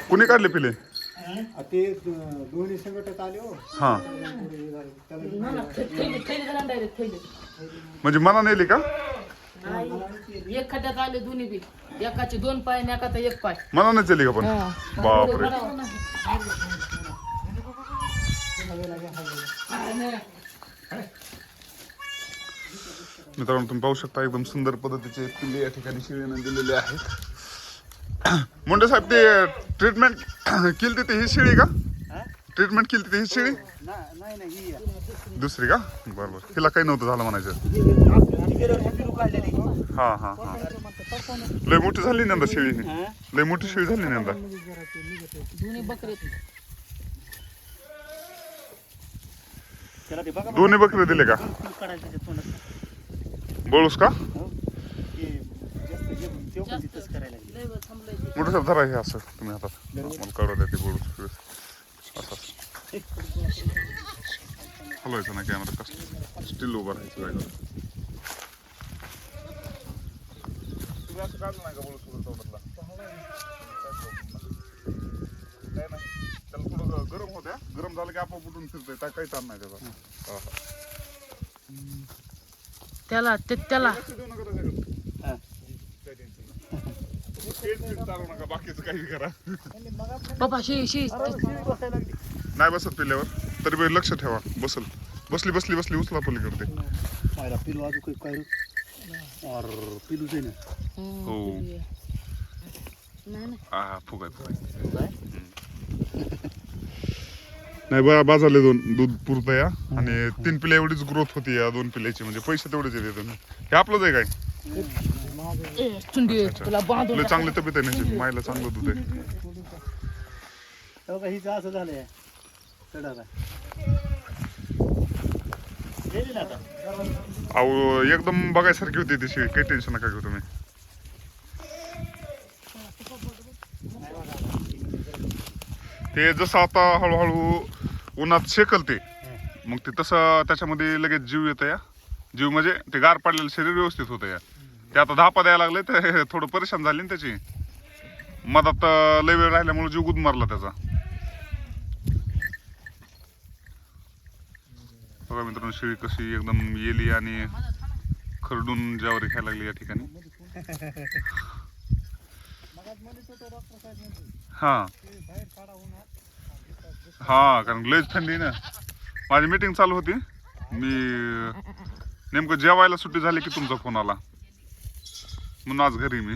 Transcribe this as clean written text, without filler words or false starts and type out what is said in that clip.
कुणी काढले पिले ते दोन्ही संकटात आले हो. हा म्हणजे मला नेली का एक खड्ड्यात आले दोन्ही बी एकाचे 2 पाय आणि एकाचा 1 पाय मला नाही चली का पण बापरे मित्रांनो तुम्ही पाहू शकता एकदम सुंदर पद्धतीचे पिल्ले या ठिकाणी शेळीने दिलेले आहेत मुंडे साहेब ते ट्रीटमेंट केली ती ही शेळी का ट्रीटमेंट केली ती ही शेळी दुसरी का बरोबर तिला काही नव्हतं झालं म्हणायचं हा हा हा लय मोठी झाली नंदा शेळी ही लय मोठी शेळी झाली नंदा दोन्ही बकरे दिले का बोलूस का मोठं साहेब धरा हे असं तुम्ही हातात मला कळवलं ते बोलूस असं हलवायचं ना कॅमेरा कसं स्टील उभं राहायचं जायचं तुम्ही असं काढलं नाही का बोलूस तोंडातला काय नाही त्याला थोडं गरम होत्या गरम झालं की आपोआप उठून फिरतंय काय काही ताण नाही त्याचा त्याला त्याला बाकीचं काही करा बाबा शी नाही बसत पिल्यावर तरी पण लक्ष ठेवा बसल बसली बसली बसली उचला पलीकडे पिलू अजून काय पिलू दे ना हो हा फुगाय फुगाय नाही बाजारले दूध पुरतं या आणि 3 पिल्या एवढीच ग्रोथ होती या 2 पिल्याची म्हणजे पैसे तेवढेच येते हे आपलंच आहे काय तुला चांगली तब्येत आहे नाही मायला चांगलं दूध आहे हिचं असं झालंय अहो एकदम बघायसारखी होती ती शेळी काही टेन्शन नका घेऊ तुम्ही ते जसं आता हळूहळू उन्हात शेकल ते मग ते तसं त्याच्यामध्ये लगेच जीव येतं या जीव म्हणजे ते गार पडलेलं शरीर व्यवस्थित होतं या ते आता धापा द्यायला लागले ते थोडं परेशान झाली ना त्याची मधात लय वेळ राहिल्यामुळे जीव गुदमारला त्याचा बघा मित्रांनो शेळी कशी एकदम येली आणि खरडून ज्वारी खायला लागली या ठिकाणी हा हा कारण लयच थंडी ना माझी मीटिंग चालू होती मी नेमकं जेवायला सुट्टी झाली की तुमचा फोन आला म्हणून आज घरी मी